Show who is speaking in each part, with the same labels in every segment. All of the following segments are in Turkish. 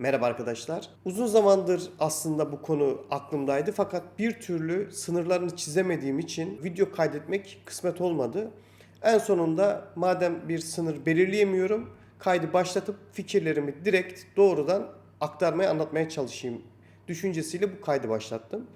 Speaker 1: Merhaba arkadaşlar. Uzun zamandır aslında bu konu aklımdaydı fakat bir türlü sınırlarını çizemediğim için video kaydetmek kısmet olmadı. En sonunda madem bir sınır belirleyemiyorum, kaydı başlatıp fikirlerimi direkt doğrudan aktarmaya, anlatmaya çalışayım düşüncesiyle bu kaydı başlattım.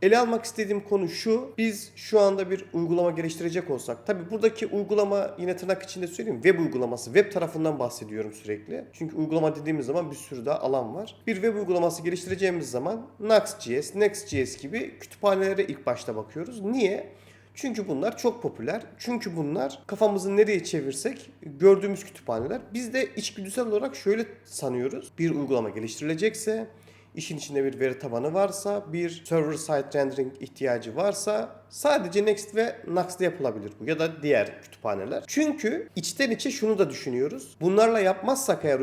Speaker 1: Ele almak istediğim konu şu. Biz şu anda bir uygulama geliştirecek olsak. Tabi buradaki uygulama yine tırnak içinde söyleyeyim. Web uygulaması. Web tarafından bahsediyorum sürekli. Çünkü uygulama dediğimiz zaman bir sürü daha alan var. Bir web uygulaması geliştireceğimiz zaman Nuxt.js, Next.js gibi kütüphanelere ilk başta bakıyoruz. Niye? Çünkü bunlar çok popüler. Çünkü bunlar kafamızı nereye çevirsek gördüğümüz kütüphaneler. Biz de içgüdüsel olarak şöyle sanıyoruz. Bir uygulama geliştirilecekse, İşin içinde bir veri tabanı varsa, bir server side rendering ihtiyacı varsa sadece Next ve Nux'ta yapılabilir bu ya da diğer kütüphaneler. Çünkü içten içe şunu da düşünüyoruz. Bunlarla yapmazsak eğer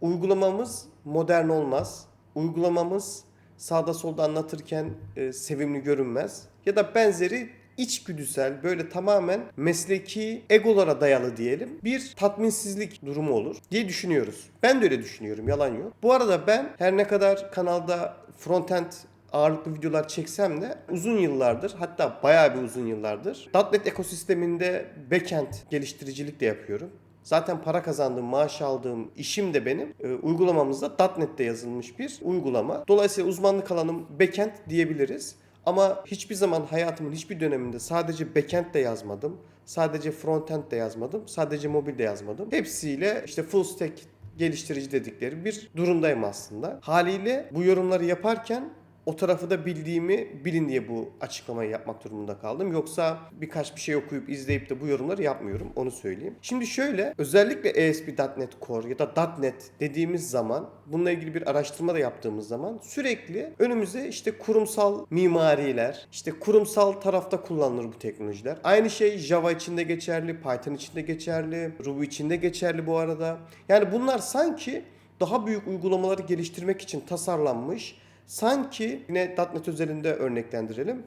Speaker 1: uygulamamız modern olmaz. Uygulamamız sağda solda anlatırken sevimli görünmez. Ya da benzeri içgüdüsel böyle tamamen mesleki egolara dayalı diyelim bir tatminsizlik durumu olur diye düşünüyoruz. Ben de öyle düşünüyorum, yalan yok. Bu arada ben her ne kadar kanalda frontend ağırlıklı videolar çeksem de uzun yıllardır, hatta bayağı bir uzun yıllardır .NET ekosisteminde backend geliştiricilik de yapıyorum. Zaten para kazandığım, maaş aldığım işim de benim uygulamamızda .NET'te yazılmış bir uygulama. Dolayısıyla uzmanlık alanım backend diyebiliriz. Ama hiçbir zaman hayatımın hiçbir döneminde sadece backend de yazmadım. Sadece frontend de yazmadım. Sadece mobil de yazmadım. Hepsiyle işte full stack geliştirici dedikleri bir durumdayım aslında. Haliyle bu yorumları yaparken o tarafı da bildiğimi bilin diye bu açıklamayı yapmak durumunda kaldım. Yoksa birkaç bir şey okuyup izleyip de bu yorumları yapmıyorum. Onu söyleyeyim. Şimdi şöyle, özellikle ASP.NET Core ya da .NET dediğimiz zaman, bununla ilgili bir araştırma da yaptığımız zaman sürekli önümüze işte kurumsal mimariler, işte kurumsal tarafta kullanılır bu teknolojiler. Aynı şey Java için de geçerli, Python için de geçerli, Ruby için de geçerli bu arada. Yani bunlar sanki daha büyük uygulamaları geliştirmek için tasarlanmış. Sanki yine .NET özelinde örneklendirelim.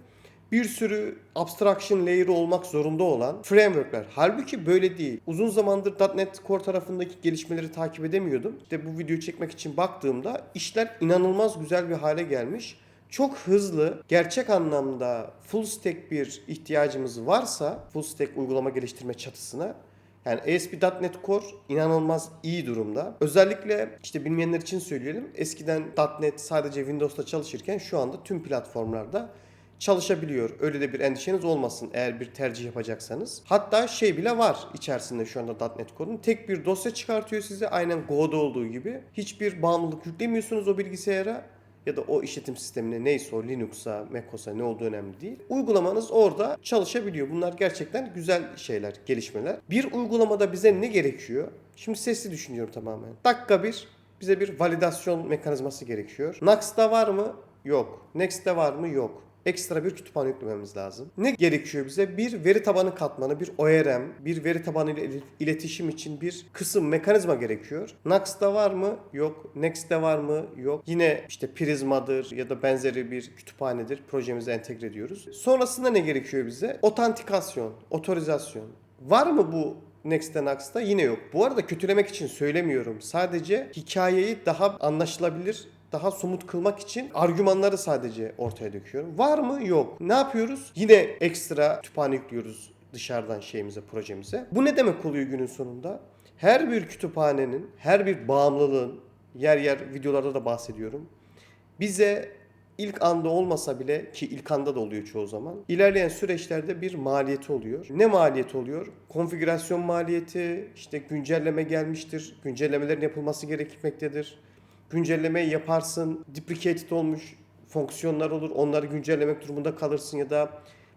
Speaker 1: Bir sürü abstraction layer'ı olmak zorunda olan framework'ler. Halbuki böyle değil. Uzun zamandır .NET Core tarafındaki gelişmeleri takip edemiyordum. İşte bu videoyu çekmek için baktığımda işler inanılmaz güzel bir hale gelmiş. Çok hızlı, gerçek anlamda full stack bir ihtiyacımız varsa, full stack uygulama geliştirme çatısına, yani ASP.NET Core inanılmaz iyi durumda. Özellikle işte bilmeyenler için söyleyelim. Eskiden .NET sadece Windows'ta çalışırken şu anda tüm platformlarda çalışabiliyor. Öyle de bir endişeniz olmasın eğer bir tercih yapacaksanız. Hatta şey bile var içerisinde şu anda .NET Core'un. Tek bir dosya çıkartıyor size, aynen Go'da olduğu gibi. Hiçbir bağımlılık yüklemiyorsunuz o bilgisayara ya da o işletim sistemine, neyse o, Linux'a, macOS'a, ne olduğu önemli değil. Uygulamanız orada çalışabiliyor. Bunlar gerçekten güzel şeyler, gelişmeler. Bir uygulamada bize ne gerekiyor? Şimdi sesli düşünüyorum tamamen. Dakika bir bize bir validasyon mekanizması gerekiyor. Nux'ta var mı? Yok. Next'te var mı? Yok. Ekstra bir kütüphane yüklememiz lazım. Ne gerekiyor bize? Bir veri tabanı katmanı, bir ORM, bir veri tabanı ile iletişim için bir kısım, mekanizma gerekiyor. Nux'ta var mı? Yok. Next'te var mı? Yok. Yine işte Prisma'dır ya da benzeri bir kütüphanedir. Projemize entegre ediyoruz. Sonrasında ne gerekiyor bize? Otantikasyon, otorizasyon. Var mı bu Next'te Nux'ta? Yine yok. Bu arada kötülemek için söylemiyorum. Sadece hikayeyi daha anlaşılabilir, daha somut kılmak için argümanları sadece ortaya döküyorum. Var mı? Yok. Ne yapıyoruz? Yine ekstra kütüphane yüklüyoruz dışarıdan şeyimize, projemize. Bu ne demek oluyor günün sonunda? Her bir kütüphanenin, her bir bağımlılığın, yer yer videolarda da bahsediyorum, bize ilk anda olmasa bile, ki ilk anda da oluyor çoğu zaman, ilerleyen süreçlerde bir maliyeti oluyor. Ne maliyeti oluyor? Konfigürasyon maliyeti, işte güncelleme gelmiştir, güncellemelerin yapılması gerekmektedir. Güncellemeyi yaparsın, deprecated olmuş fonksiyonlar olur, onları güncellemek durumunda kalırsın ya da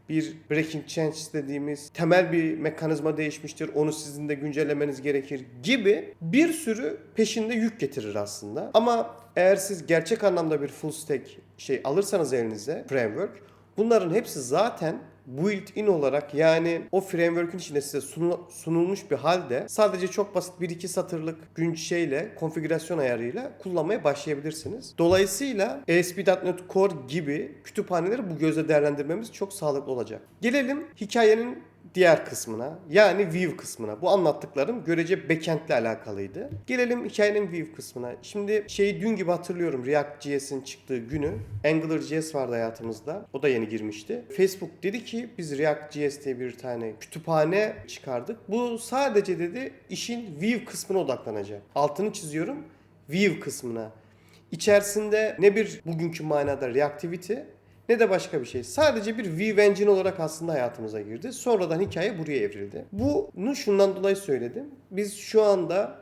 Speaker 1: bir breaking change dediğimiz temel bir mekanizma değişmiştir, onu sizin de güncellemeniz gerekir gibi bir sürü peşinde yük getirir aslında. Ama eğer siz gerçek anlamda bir full stack şey alırsanız elinize, framework, bunların hepsi zaten built-in olarak, yani o framework'ün içinde size sunulmuş bir halde sadece çok basit 1-2 satırlık konfigürasyon ayarıyla kullanmaya başlayabilirsiniz. Dolayısıyla ASP.NET Core gibi kütüphaneleri bu gözle değerlendirmemiz çok sağlıklı olacak. Gelelim hikayenin diğer kısmına, yani view kısmına. Bu anlattıklarım görece backend'le alakalıydı. Gelelim hikayenin view kısmına. Şimdi şeyi dün gibi hatırlıyorum, React.js'in çıktığı günü. AngularJS vardı hayatımızda. O da yeni girmişti. Facebook dedi ki biz React.js diye bir tane kütüphane çıkardık. Bu sadece dedi işin view kısmına odaklanacak. Altını çiziyorum, view kısmına. İçerisinde ne bir bugünkü manada reactivity ne de başka bir şey. Sadece bir View Engine olarak aslında hayatımıza girdi. Sonradan hikaye buraya evrildi. Bunu şundan dolayı söyledim. Biz şu anda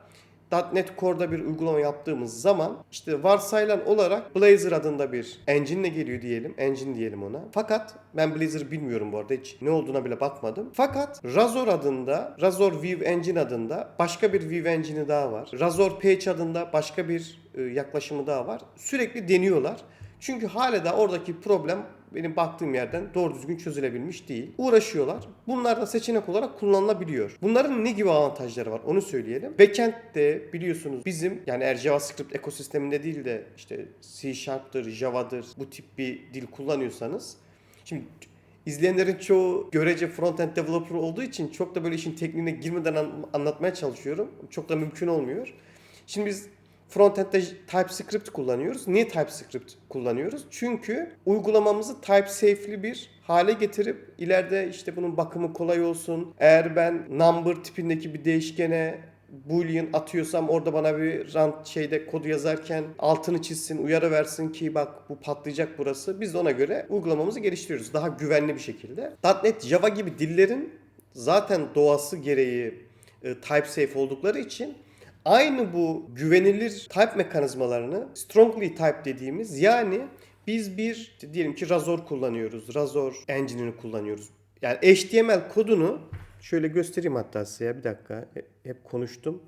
Speaker 1: .NET Core'da bir uygulama yaptığımız zaman işte varsayılan olarak Blazor adında bir engine geliyor diyelim. Engine diyelim ona. Fakat ben Blazor bilmiyorum bu arada. Hiç ne olduğuna bile bakmadım. Fakat Razor adında, Razor View Engine adında başka bir View Engine'i daha var. Razor Page adında başka bir yaklaşımı daha var. Sürekli deniyorlar. Çünkü hala da oradaki problem benim baktığım yerden doğru düzgün çözülebilmiş değil. Uğraşıyorlar. Bunlar da seçenek olarak kullanılabiliyor. Bunların ne gibi avantajları var onu söyleyelim. Backend'de biliyorsunuz bizim yani eğer JavaScript ekosisteminde değil de işte C Sharp'tır, Java'dır bu tip bir dil kullanıyorsanız. Şimdi izleyenlerin çoğu görece frontend developer olduğu için çok da böyle işin tekniğine girmeden anlatmaya çalışıyorum. Çok da mümkün olmuyor. Şimdi biz frontend'de TypeScript kullanıyoruz. Niye TypeScript kullanıyoruz? Çünkü uygulamamızı type-safe'li bir hale getirip ileride işte bunun bakımı kolay olsun. Eğer ben number tipindeki bir değişkene boolean atıyorsam orada bana bir run şeyde kodu yazarken altını çizsin, uyarı versin ki bak bu patlayacak burası. Biz de ona göre uygulamamızı geliştiriyoruz. Daha güvenli bir şekilde. .NET, Java gibi dillerin zaten doğası gereği type-safe oldukları için aynı bu güvenilir type mekanizmalarını strongly type dediğimiz yani biz bir diyelim ki Razor kullanıyoruz. Razor engine'ini kullanıyoruz. Yani HTML kodunu şöyle göstereyim hatta size ya bir dakika. Hep konuştum.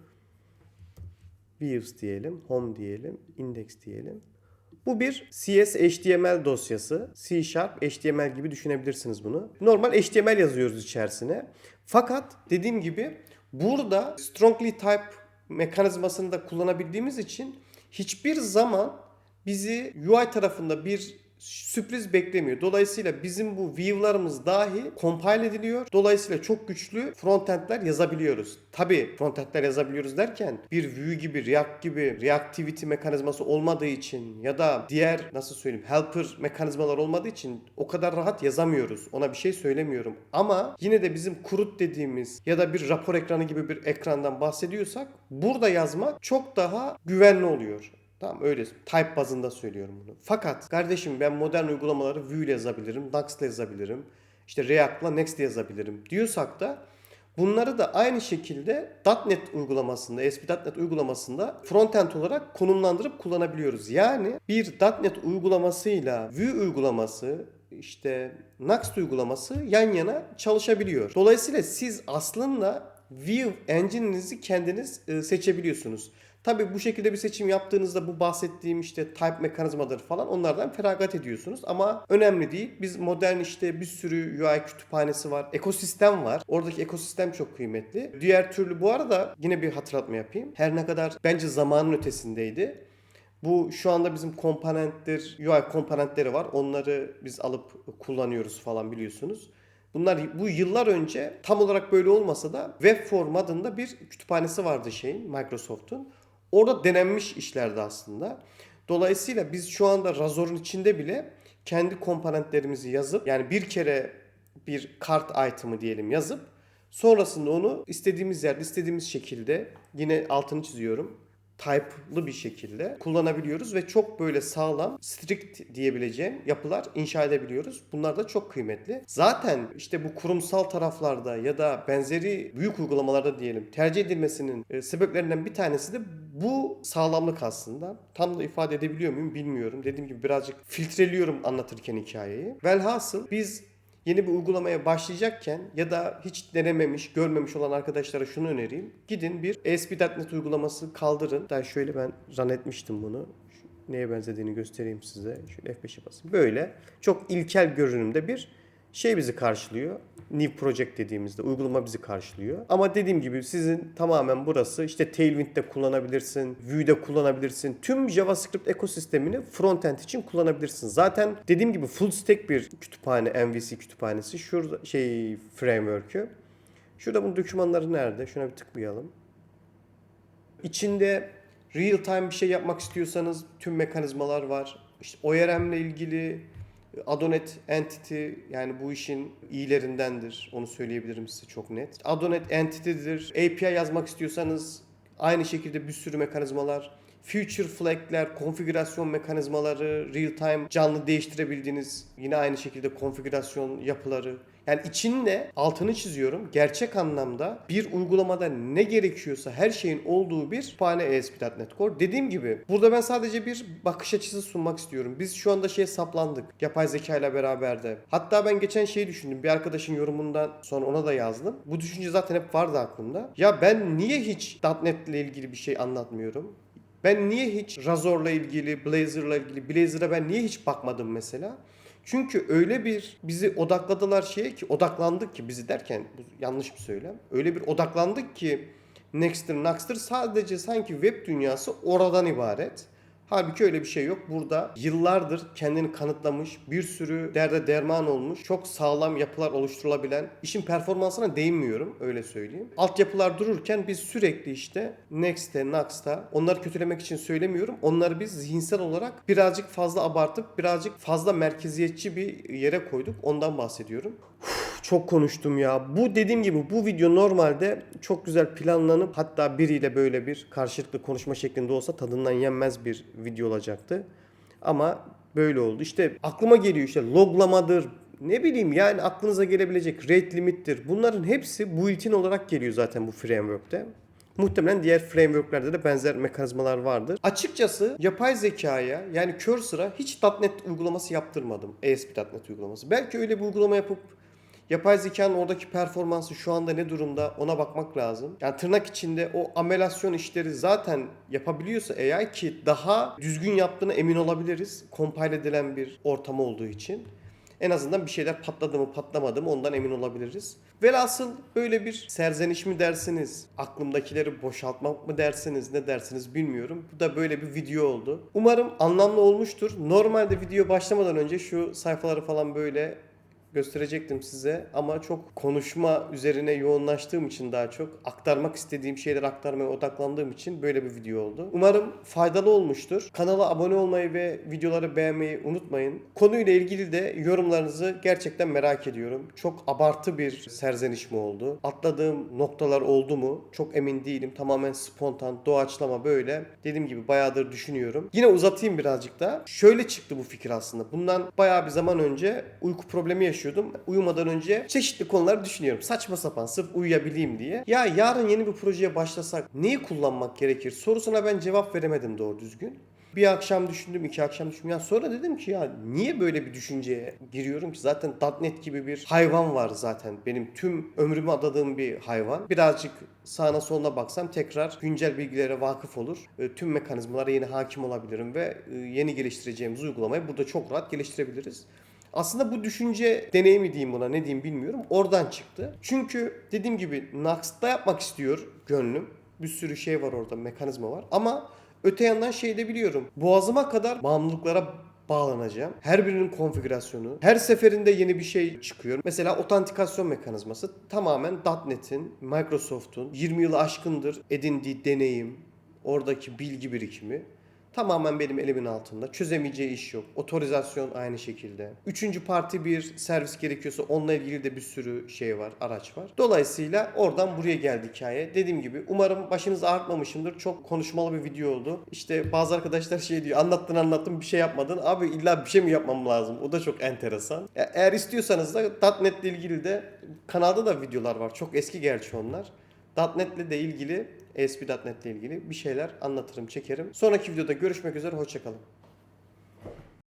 Speaker 1: Views diyelim, home diyelim, index diyelim. Bu bir CS HTML dosyası. C Sharp HTML gibi düşünebilirsiniz bunu. Normal HTML yazıyoruz içerisine. Fakat dediğim gibi burada strongly type mekanizmasını da kullanabildiğimiz için hiçbir zaman bizi UI tarafında bir sürpriz beklemiyor. Dolayısıyla bizim bu view'larımız dahi compile ediliyor. Dolayısıyla çok güçlü frontend'ler yazabiliyoruz. Tabii frontend'ler yazabiliyoruz derken bir Vue gibi, React gibi reactivity mekanizması olmadığı için ya da diğer nasıl söyleyeyim helper mekanizmalar olmadığı için o kadar rahat yazamıyoruz. Ona bir şey söylemiyorum. Ama yine de bizim CRUD dediğimiz ya da bir rapor ekranı gibi bir ekrandan bahsediyorsak burada yazmak çok daha güvenli oluyor. Tamam öyle type bazında söylüyorum bunu. Fakat kardeşim ben modern uygulamaları Vue ile yazabilirim, Nuxt ile yazabilirim, işte React'la Next ile yazabilirim diyorsak da bunları da aynı şekilde .NET uygulamasında, ASP.NET uygulamasında frontend olarak konumlandırıp kullanabiliyoruz. Yani bir .NET uygulamasıyla Vue uygulaması, işte Nuxt uygulaması yan yana çalışabiliyor. Dolayısıyla siz aslında Vue engine'inizi kendiniz seçebiliyorsunuz. Tabii bu şekilde bir seçim yaptığınızda bu bahsettiğim işte type mekanizmadır falan onlardan feragat ediyorsunuz ama önemli değil. Biz modern işte bir sürü UI kütüphanesi var, ekosistem var. Oradaki ekosistem çok kıymetli. Diğer türlü bu arada yine bir hatırlatma yapayım. Her ne kadar bence zamanın ötesindeydi. Bu şu anda bizim komponentler, UI komponentleri var. Onları biz alıp kullanıyoruz falan biliyorsunuz. Bunlar bu yıllar önce tam olarak böyle olmasa da Webform adında bir kütüphanesi vardı Microsoft'un. Orada denenmiş işlerdi aslında. Dolayısıyla biz şu anda Razor'un içinde bile kendi komponentlerimizi yazıp yani bir kere bir kart item'ı diyelim yazıp sonrasında onu istediğimiz yerde istediğimiz şekilde yine altını çiziyorum type'lı bir şekilde kullanabiliyoruz ve çok böyle sağlam, strict diyebileceğim yapılar inşa edebiliyoruz. Bunlar da çok kıymetli. Zaten işte bu kurumsal taraflarda ya da benzeri büyük uygulamalarda diyelim tercih edilmesinin sebeplerinden bir tanesi de bu sağlamlık aslında. Tam da ifade edebiliyor muyum bilmiyorum. Dediğim gibi birazcık filtreliyorum anlatırken hikayeyi. Velhasıl biz yeni bir uygulamaya başlayacakken ya da hiç denememiş, görmemiş olan arkadaşlara şunu önereyim. Gidin bir ASP.NET uygulaması kaldırın. Daha şöyle ben run etmiştim bunu. Neye benzediğini göstereyim size. Şöyle F5'e basın. Böyle çok ilkel görünümde bir şey bizi karşılıyor. New Project dediğimizde uygulama bizi karşılıyor. Ama dediğim gibi sizin tamamen burası işte Tailwind'de kullanabilirsin, Vue'de kullanabilirsin. Tüm JavaScript ekosistemini frontend için kullanabilirsin. Zaten dediğim gibi full stack bir kütüphane, MVC kütüphanesi. Şurada framework'ü. Şurada bunun dokümanları nerede? Şuna bir tıklayalım. İçinde real time bir şey yapmak istiyorsanız tüm mekanizmalar var. İşte ORM ile ilgili Adonet Entity, yani bu işin iyilerindendir. Onu söyleyebilirim size çok net. Adonet Entity'dir. API yazmak istiyorsanız aynı şekilde bir sürü mekanizmalar. Future flag'ler, konfigürasyon mekanizmaları, real time canlı değiştirebildiğiniz yine aynı şekilde konfigürasyon yapıları. Yani içinde altını çiziyorum. Gerçek anlamda bir uygulamada ne gerekiyorsa her şeyin olduğu bir kütüphane ASP.NET Core. Dediğim gibi burada ben sadece bir bakış açısı sunmak istiyorum. Biz şu anda saplandık. Yapay zeka ile beraber de. Hatta ben geçen düşündüm. Bir arkadaşın yorumundan sonra ona da yazdım. Bu düşünce zaten hep vardı aklımda. Ya ben niye hiç .NET ile ilgili bir şey anlatmıyorum? Ben niye hiç Razor'la ilgili, Blazor'la ilgili, Blazor'a ben niye hiç bakmadım mesela? Çünkü öyle bir bizi odakladılar ki, odaklandık ki, bizi derken bu yanlış bir söylem. Öyle bir odaklandık ki Next.'tır sadece sanki web dünyası oradan ibaret. Halbuki öyle bir şey yok. Burada yıllardır kendini kanıtlamış, bir sürü derde derman olmuş, çok sağlam yapılar oluşturulabilen, işin performansına değinmiyorum, öyle söyleyeyim. Altyapılar dururken biz sürekli Next'te, Nux'ta, onları kötülemek için söylemiyorum. Onları biz zihinsel olarak birazcık fazla abartıp, birazcık fazla merkeziyetçi bir yere koyduk. Ondan bahsediyorum. Çok konuştum ya. Bu dediğim gibi bu video normalde çok güzel planlanıp hatta biriyle böyle bir karşılıklı konuşma şeklinde olsa tadından yenmez bir video olacaktı. Ama böyle oldu. İşte aklıma geliyor loglamadır, ne bileyim yani aklınıza gelebilecek rate limit'tir. Bunların hepsi built-in olarak geliyor zaten bu framework'te. Muhtemelen diğer framework'lerde de benzer mekanizmalar vardır. Açıkçası yapay zekaya yani Cursor'a hiç .NET uygulaması yaptırmadım. ASP.NET uygulaması. Belki öyle bir uygulama yapıp yapay zekanın oradaki performansı şu anda ne durumda ona bakmak lazım. Yani tırnak içinde o amelasyon işleri zaten yapabiliyorsa AI ki daha düzgün yaptığına emin olabiliriz. Compile edilen bir ortam olduğu için. En azından bir şeyler patladı mı patlamadı mı ondan emin olabiliriz. Velhasıl böyle bir serzeniş mi dersiniz, aklımdakileri boşaltmak mı dersiniz, ne dersiniz bilmiyorum. Bu da böyle bir video oldu. Umarım anlamlı olmuştur. Normalde video başlamadan önce şu sayfaları falan böyle gösterecektim size ama çok konuşma üzerine yoğunlaştığım için daha çok aktarmak istediğim şeyleri aktarmaya odaklandığım için böyle bir video oldu. Umarım faydalı olmuştur. Kanala abone olmayı ve videoları beğenmeyi unutmayın. Konuyla ilgili de yorumlarınızı gerçekten merak ediyorum. Çok abartı bir serzeniş mi oldu? Atladığım noktalar oldu mu? Çok emin değilim. Tamamen spontan, doğaçlama böyle. Dediğim gibi bayağıdır düşünüyorum. Yine uzatayım birazcık daha. Şöyle çıktı bu fikir aslında. Bundan bayağı bir zaman önce uyku problemi yaşıyordum. Uyumadan önce çeşitli konuları düşünüyorum. Saçma sapan sırf uyuyabileyim diye. Ya yarın yeni bir projeye başlasak neyi kullanmak gerekir sorusuna ben cevap veremedim doğru düzgün. Bir akşam düşündüm, iki akşam düşündüm. Ya sonra dedim ki ya niye böyle bir düşünceye giriyorum ki? Zaten .NET gibi bir hayvan var zaten. Benim tüm ömrümü adadığım bir hayvan. Birazcık sağına soluna baksam tekrar güncel bilgilere vakıf olur. Tüm mekanizmalara yeni hakim olabilirim ve yeni geliştireceğimiz uygulamayı burada çok rahat geliştirebiliriz. Aslında bu düşünce deneyimi diyeyim buna, ne diyeyim bilmiyorum. Oradan çıktı. Çünkü dediğim gibi Nux'ta yapmak istiyor gönlüm. Bir sürü şey var orada, mekanizma var. Ama öte yandan de biliyorum. Boğazıma kadar bağımlılıklara bağlanacağım. Her birinin konfigürasyonu. Her seferinde yeni bir şey çıkıyor. Mesela otantikasyon mekanizması tamamen .NET'in, Microsoft'un 20 yılı aşkındır edindiği deneyim, oradaki bilgi birikimi. Tamamen benim elimin altında. Çözemeyeceği iş yok. Otorizasyon aynı şekilde. Üçüncü parti bir servis gerekiyorsa onunla ilgili de bir sürü şey var, araç var. Dolayısıyla oradan buraya geldi hikaye. Dediğim gibi umarım başınızı ağrıtmamışımdır. Çok konuşmalı bir video oldu. İşte bazı arkadaşlar diyor, anlattın bir şey yapmadın. Abi illa bir şey mi yapmam lazım? O da çok enteresan. Eğer istiyorsanız da .NET ile ilgili de kanalda da videolar var. Çok eski gerçi onlar. .NET ile de ilgili ASP.NET ile ilgili bir şeyler anlatırım, çekerim. Sonraki videoda görüşmek üzere, hoşça kalın.